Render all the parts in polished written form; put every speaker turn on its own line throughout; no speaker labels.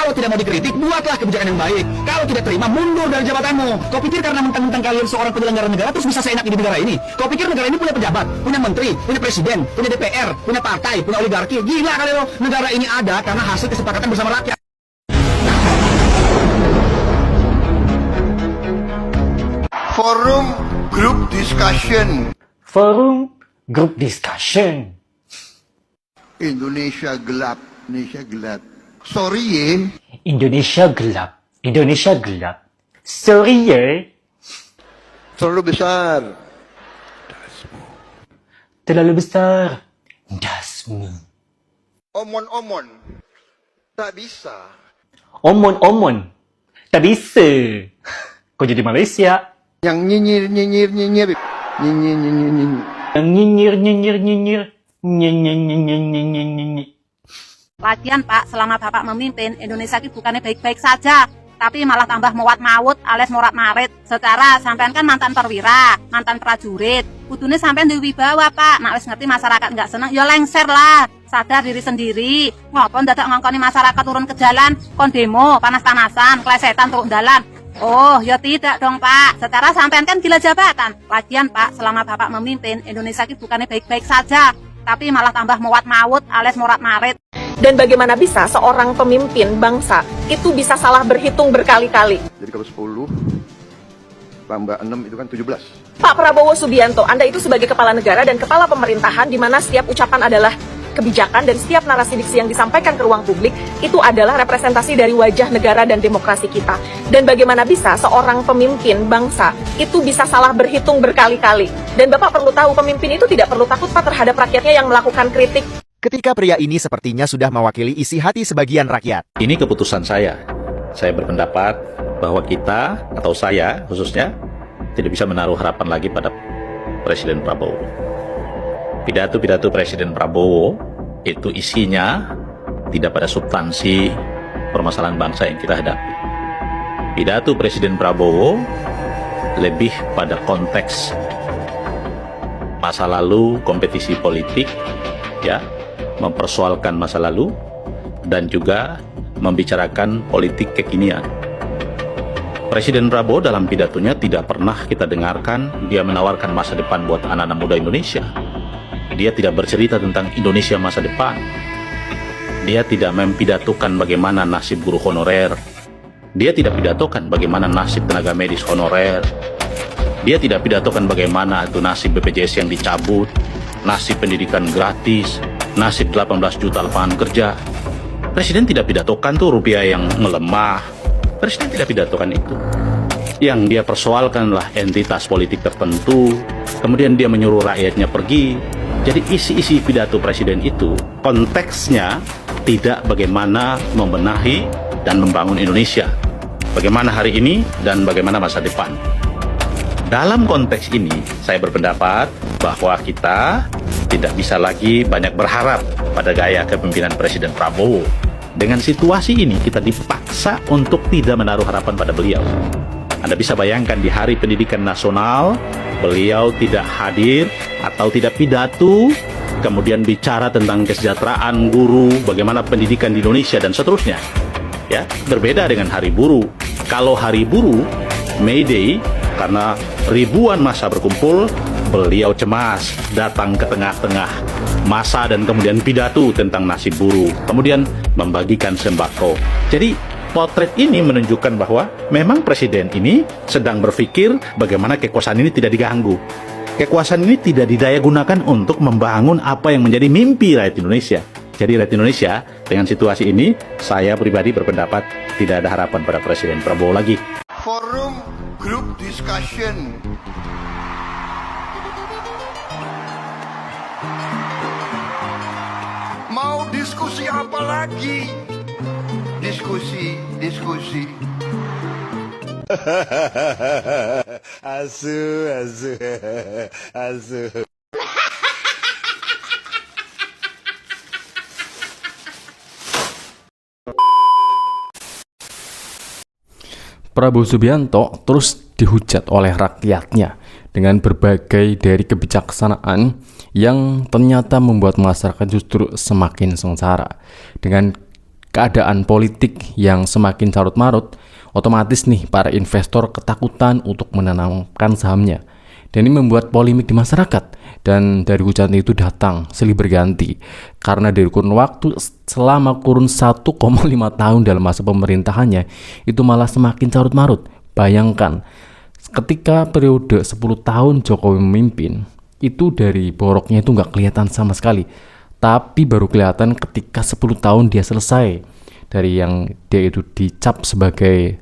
Kalau tidak mau dikritik, buatlah kebijakan yang baik. Kalau tidak terima, mundur dari jabatanmu. Kau pikir karena mentang-mentang kalian seorang penyelenggara negara terus bisa seenaknya di negara ini? Kau pikir negara ini punya pejabat, punya menteri, punya presiden, punya DPR, punya partai, punya oligarki? Gila kali lo. Negara ini ada karena hasil kesepakatan bersama rakyat.
Forum Group Discussion.
Forum Group Discussion.
Indonesia gelap, Indonesia gelap. Sorry ya.
Indonesia gelap. Indonesia gelap. Sorry ya.
Terlalu besar.
Terlalu besar. Dasmu.
Omon-omon. Tak bisa.
Omon-omon. Tak bisa. Kau jadi Malaysia.
Yang nyinyir. Nyinyir.
Yang nyinyir. Nyinyir.
Lagian Pak, selama Bapak memimpin, Indonesia ini bukannya baik-baik saja, tapi malah tambah mewat-mawut alias morat-marit. Secara sampean kan mantan perwira, mantan prajurit. Kudune sampean diwibawa Pak, nak wis ngerti masyarakat nggak seneng, ya lengser lah. Sadar diri sendiri. Ngapa dadak ngongkoni masyarakat turun ke jalan, kon demo, panas-panasan, klesetan turun jalan. Oh, ya tidak dong Pak. Secara sampean kan gila jabatan. Lagian Pak, selama Bapak memimpin, Indonesia ini bukannya baik-baik saja, tapi malah tambah mewat-mawut alias morat-marit.
Dan bagaimana bisa seorang pemimpin bangsa itu bisa salah berhitung berkali-kali?
Jadi kalau 10 tambah 6 itu kan 17.
Pak Prabowo Subianto, Anda itu sebagai kepala negara dan kepala pemerintahan di mana setiap ucapan adalah kebijakan dan setiap narasi diksi yang disampaikan ke ruang publik itu adalah representasi dari wajah negara dan demokrasi kita. Dan bagaimana bisa seorang pemimpin bangsa itu bisa salah berhitung berkali-kali? Dan Bapak perlu tahu, pemimpin itu tidak perlu takut Pak terhadap rakyatnya yang melakukan kritik.
Ketika pria ini sepertinya sudah mewakili isi hati sebagian rakyat.
Ini keputusan saya. Saya berpendapat bahwa kita, atau saya khususnya, tidak bisa menaruh harapan lagi pada Presiden Prabowo. Pidato-pidato Presiden Prabowo itu isinya tidak pada substansi permasalahan bangsa yang kita hadapi. Pidato Presiden Prabowo lebih pada konteks masa lalu, kompetisi politik, ya, mempersoalkan masa lalu dan juga membicarakan politik kekinian. Presiden Prabowo dalam pidatonya tidak pernah kita dengarkan dia menawarkan masa depan buat anak-anak muda Indonesia. Dia tidak bercerita tentang Indonesia masa depan. Dia tidak mempidatokan bagaimana nasib guru honorer. Dia tidak pidatokan bagaimana nasib tenaga medis honorer. Dia tidak pidatokan bagaimana itu nasib BPJS yang dicabut, nasib pendidikan gratis, nasib 18 juta lapangan kerja. Presiden tidak pidatokan tuh rupiah yang melemah. Presiden tidak pidatokan itu. Yang dia persoalkanlah entitas politik tertentu, kemudian dia menyuruh rakyatnya pergi. Jadi isi-isi pidato presiden itu konteksnya tidak bagaimana membenahi dan membangun Indonesia, bagaimana hari ini dan bagaimana masa depan. Dalam konteks ini, saya berpendapat bahwa kita tidak bisa lagi banyak berharap pada gaya kepemimpinan Presiden Prabowo. Dengan situasi ini, kita dipaksa untuk tidak menaruh harapan pada beliau. Anda bisa bayangkan di Hari Pendidikan Nasional, beliau tidak hadir atau tidak pidato, kemudian bicara tentang kesejahteraan guru, bagaimana pendidikan di Indonesia, dan seterusnya. Ya, berbeda dengan Hari Buruh. Kalau Hari Buruh, May Day, karena ribuan massa berkumpul, beliau cemas datang ke tengah-tengah massa dan kemudian pidato tentang nasib buruh, kemudian membagikan sembako. Jadi potret ini menunjukkan bahwa memang presiden ini sedang berpikir bagaimana kekuasaan ini tidak diganggu. Kekuasaan ini tidak didaya gunakan untuk membangun apa yang menjadi mimpi rakyat Indonesia. Jadi rakyat Indonesia dengan situasi ini, saya pribadi berpendapat tidak ada harapan pada Presiden Prabowo lagi.
Forum Group Discussion. Mau diskusi apa lagi? Diskusi.
Asu.
Prabowo Subianto terus dihujat oleh rakyatnya dengan berbagai dari kebijaksanaan yang ternyata membuat masyarakat justru semakin sengsara. Dengan keadaan politik yang semakin carut-marut, otomatis nih para investor ketakutan untuk menanamkan sahamnya. Dan ini membuat polemik di masyarakat. Dan dari hujan itu datang silih berganti. Karena dari kurun waktu selama kurun 1,5 tahun dalam masa pemerintahannya, itu malah semakin carut-marut. Bayangkan, ketika periode 10 tahun Jokowi memimpin, itu dari boroknya itu nggak kelihatan sama sekali. Tapi baru kelihatan ketika 10 tahun dia selesai. Dari yang dia itu dicap sebagai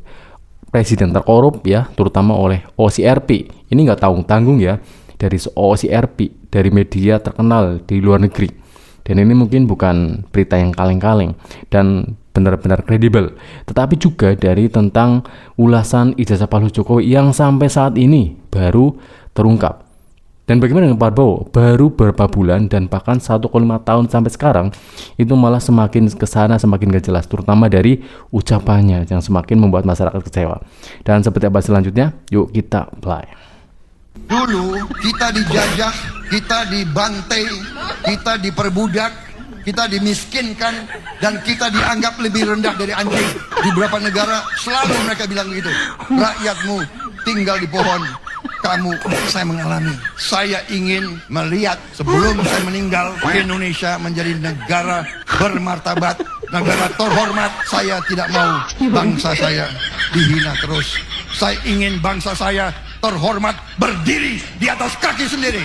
presiden terkorup ya, terutama oleh OCRP. Ini nggak tanggung-tanggung ya, dari OCRP, dari media terkenal di luar negeri. Dan ini mungkin bukan berita yang kaleng-kaleng dan benar-benar kredibel, tetapi juga dari tentang ulasan ijazah palsu Jokowi yang sampai saat ini baru terungkap. Dan bagaimana dengan Prabowo? Baru beberapa bulan dan bahkan 1,5 tahun sampai sekarang, itu malah semakin kesana semakin gak jelas, terutama dari ucapannya yang semakin membuat masyarakat kecewa. Dan seperti apa selanjutnya? Yuk kita play.
Dulu kita dijajah, kita dibantai, kita diperbudak, kita dimiskinkan, dan kita dianggap lebih rendah dari anjing. Di beberapa negara selalu mereka bilang begitu. Rakyatmu tinggal di pohon. Kamu, saya mengalami. Saya ingin melihat sebelum saya meninggal, Indonesia menjadi negara bermartabat, negara terhormat. Saya tidak mau bangsa saya dihina terus. Saya ingin bangsa saya terhormat, berdiri di atas kaki sendiri.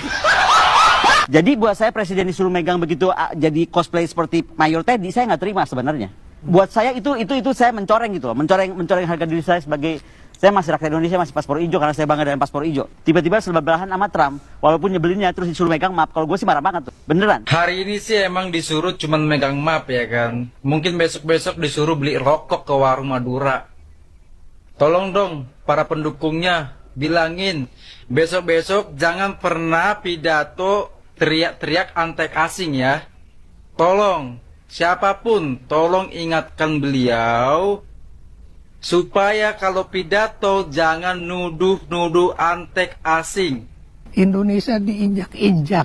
Jadi buat saya presiden disuruh megang begitu jadi cosplay seperti Mayor Teddy, saya nggak terima sebenarnya. Buat saya itu saya mencoreng gitu loh, mencoreng harga diri saya sebagai saya masih rakyat Indonesia, masih paspor hijau karena saya bangga dengan paspor hijau. Tiba-tiba sebelahan sama Trump, walaupun nyebelinnya terus disuruh megang map, kalau gue sih marah banget tuh, beneran.
Hari ini sih emang disuruh cuman megang map ya kan. Mungkin besok-besok disuruh beli rokok ke warung Madura. Tolong dong para pendukungnya bilangin besok-besok jangan pernah pidato teriak-teriak antek asing ya. Tolong siapapun tolong ingatkan beliau supaya kalau pidato jangan nuduh-nuduh antek asing.
Indonesia diinjak-injak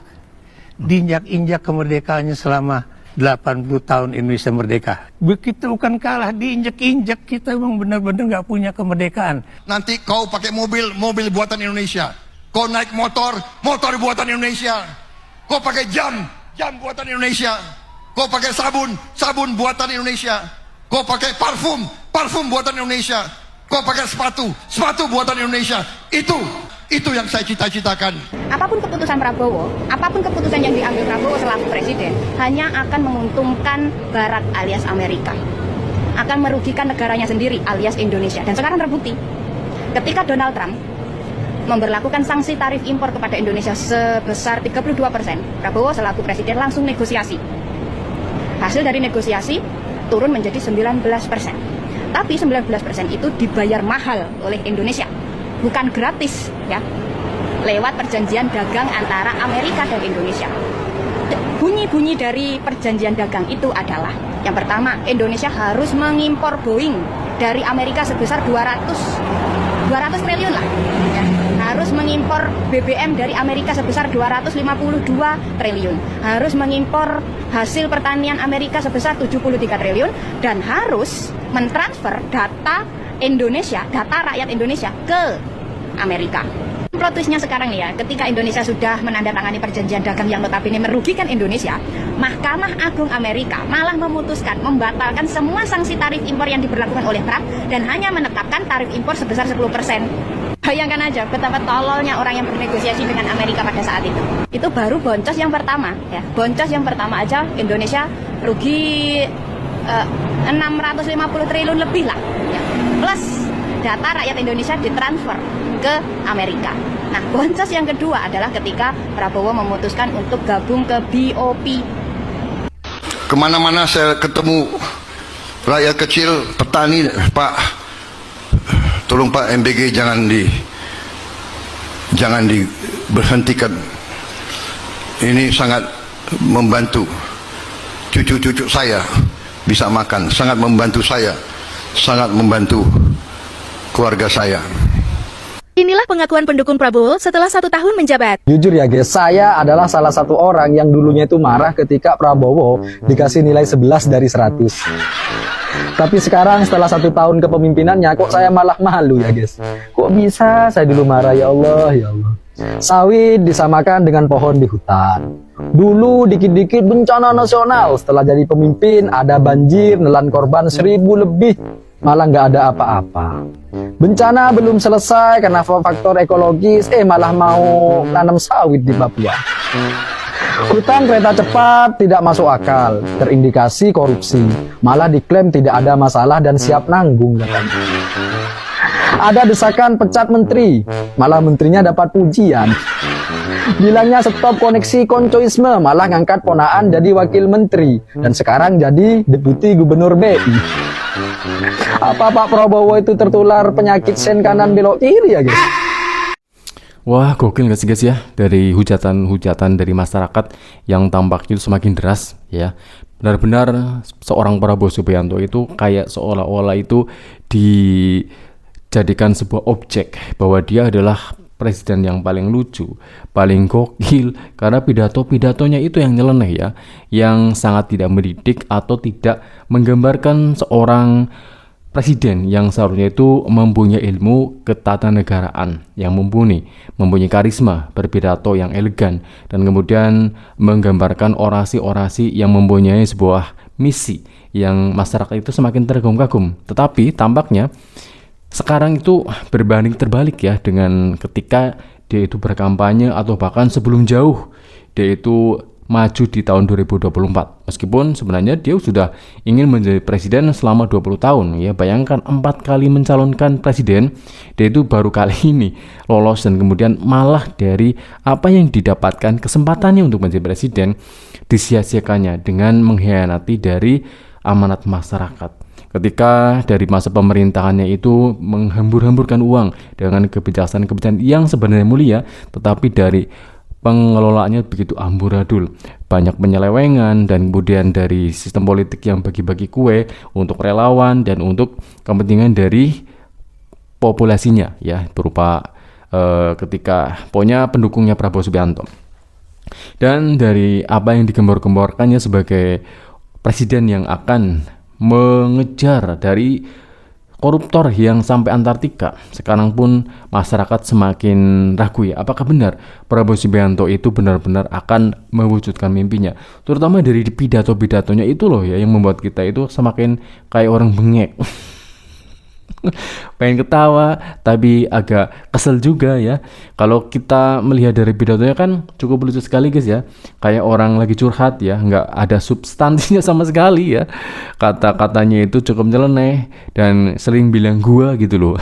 kemerdekaannya selama 80 tahun Indonesia merdeka. Begitu bukan kalah, diinjak-injak, kita memang benar-benar nggak punya kemerdekaan.
Nanti kau pakai mobil buatan Indonesia. Kau naik motor buatan Indonesia. Kau pakai jam buatan Indonesia. Kau pakai sabun buatan Indonesia. Kau pakai parfum buatan Indonesia. Kau pakai sepatu buatan Indonesia. Itu yang saya cita-citakan.
Apapun keputusan Prabowo, apapun keputusan yang diambil Prabowo selaku presiden, hanya akan menguntungkan Barat alias Amerika. Akan merugikan negaranya sendiri alias Indonesia. Dan sekarang terbukti, ketika Donald Trump memberlakukan sanksi tarif impor kepada Indonesia sebesar 32%, Prabowo selaku presiden langsung negosiasi. Hasil dari negosiasi turun menjadi 19%. Tapi 19% itu dibayar mahal oleh Indonesia, bukan gratis ya, lewat perjanjian dagang antara Amerika dan Indonesia. Bunyi-bunyi dari perjanjian dagang itu adalah, yang pertama, Indonesia harus mengimpor Boeing dari Amerika sebesar 200 triliun lah ya. Harus mengimpor BBM dari Amerika sebesar 252 triliun. Harus mengimpor hasil pertanian Amerika sebesar 73 triliun. Dan harus mentransfer data Indonesia, data rakyat Indonesia ke Amerika. Plot twistnya sekarang nih ya, ketika Indonesia sudah menandatangani perjanjian dagang yang notabene merugikan Indonesia, Mahkamah Agung Amerika malah memutuskan membatalkan semua sanksi tarif impor yang diberlakukan oleh Trump dan hanya menetapkan tarif impor sebesar 10%. Bayangkan aja betapa tololnya orang yang bernegosiasi dengan Amerika pada saat itu. Itu baru boncos yang pertama ya. Boncos yang pertama aja Indonesia rugi 650 triliun lebih lah ya. Plus data rakyat Indonesia ditransfer ke Amerika. Nah, boncos yang kedua adalah ketika Prabowo memutuskan untuk gabung ke BOP.
Kemana-mana saya ketemu rakyat kecil, petani, Pak, tolong Pak, MBG jangan diberhentikan. Ini sangat membantu cucu-cucu saya bisa makan, sangat membantu saya, sangat membantu keluarga saya.
Inilah pengakuan pendukung Prabowo setelah 1 tahun menjabat.
Jujur ya guys, saya adalah salah satu orang yang dulunya itu marah ketika Prabowo dikasih nilai 11 dari 100. Tapi sekarang setelah 1 tahun kepemimpinannya, kok saya malah malu ya guys. Kok bisa saya dulu marah, ya Allah, ya Allah. Sawit disamakan dengan pohon di hutan. Dulu dikit-dikit bencana nasional, setelah jadi pemimpin ada banjir, nelan korban 1000 lebih, malah nggak ada apa-apa. Bencana belum selesai karena faktor ekologis, malah mau nanam sawit di Papua. Hutang kereta cepat tidak masuk akal, terindikasi korupsi, malah diklaim tidak ada masalah dan siap nanggung katanya. Ada desakan pecat menteri, malah menterinya dapat pujian. Bilangnya stop koneksi koncoisme, malah ngangkat ponaan jadi wakil menteri, dan sekarang jadi deputi gubernur BI. Apa Pak Prabowo itu tertular penyakit sen kanan belok kiri ya guys?
Wah, gokil gak sih guys ya, dari hujatan-hujatan dari masyarakat yang tampaknya itu semakin deras ya. Benar-benar seorang Prabowo Subianto itu kayak seolah-olah itu dijadikan sebuah objek, bahwa dia adalah presiden yang paling lucu, paling gokil, karena pidato-pidatonya itu yang nyeleneh ya, yang sangat tidak mendidik atau tidak menggambarkan seorang presiden yang seharusnya itu mempunyai ilmu ketatanegaraan yang mumpuni, mempunyai karisma, berpidato yang elegan, dan kemudian menggambarkan orasi-orasi yang mempunyai sebuah misi yang masyarakat itu semakin terkagum-kagum. Tetapi tampaknya sekarang itu berbanding terbalik ya, dengan ketika dia itu berkampanye atau bahkan sebelum jauh dia itu maju di tahun 2024. Meskipun sebenarnya dia sudah ingin menjadi presiden selama 20 tahun ya. Bayangkan 4 kali mencalonkan presiden, dia itu baru kali ini lolos, dan kemudian malah dari apa yang didapatkan kesempatannya untuk menjadi presiden disia-siakannya dengan mengkhianati dari amanat masyarakat. Ketika dari masa pemerintahannya itu menghambur-hamburkan uang dengan kebijaksanaan-kebijaksanaan yang sebenarnya mulia, tetapi dari pengelolaannya begitu amburadul, banyak penyelewengan, dan kemudian dari sistem politik yang bagi-bagi kue untuk relawan dan untuk kepentingan dari populasinya ya, berupa ketika pokoknya pendukungnya Prabowo Subianto. Dan dari apa yang digembar-gemborkannya sebagai presiden yang akan mengejar dari koruptor yang sampai Antartika, sekarang pun masyarakat semakin ragu ya, apakah benar Prabowo Subianto itu benar-benar akan mewujudkan mimpinya, terutama dari pidato-pidatonya itu loh ya, yang membuat kita itu semakin kayak orang bengek. Pengen ketawa tapi agak kesel juga ya. Kalau kita melihat dari pidatonya kan cukup lucu sekali guys ya, kayak orang lagi curhat ya, nggak ada substansinya sama sekali ya. Kata-katanya itu cukup nyeleneh dan sering bilang gua gitu loh.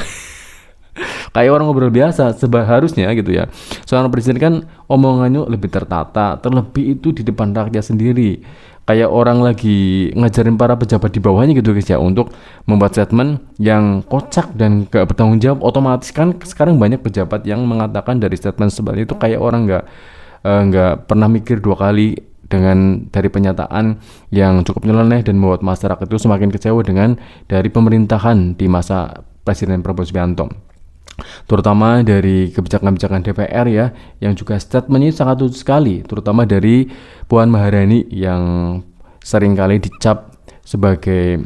Kayak orang ngobrol biasa seharusnya gitu ya. Seorang presiden kan omongannya lebih tertata, terlebih itu di depan rakyat sendiri. Kayak orang lagi ngajarin para pejabat di bawahnya gitu guys ya, untuk membuat statement yang kocak dan gak bertanggung jawab. Otomatis kan sekarang banyak pejabat yang mengatakan dari statement seperti itu kayak orang nggak pernah mikir 2 kali dengan dari pernyataan yang cukup nyeleneh dan membuat masyarakat itu semakin kecewa dengan dari pemerintahan di masa Presiden Prabowo Subianto, terutama dari kebijakan-kebijakan DPR ya, yang juga statementnya sangat lucu sekali, terutama dari Puan Maharani yang seringkali dicap sebagai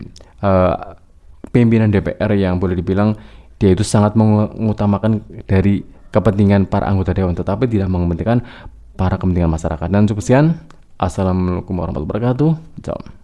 pimpinan DPR yang boleh dibilang dia itu sangat mengutamakan dari kepentingan para anggota dewan, tetapi tidak mengepentingkan para kepentingan masyarakat. Dan cukup sekian, assalamualaikum warahmatullahi wabarakatuh. Ciao.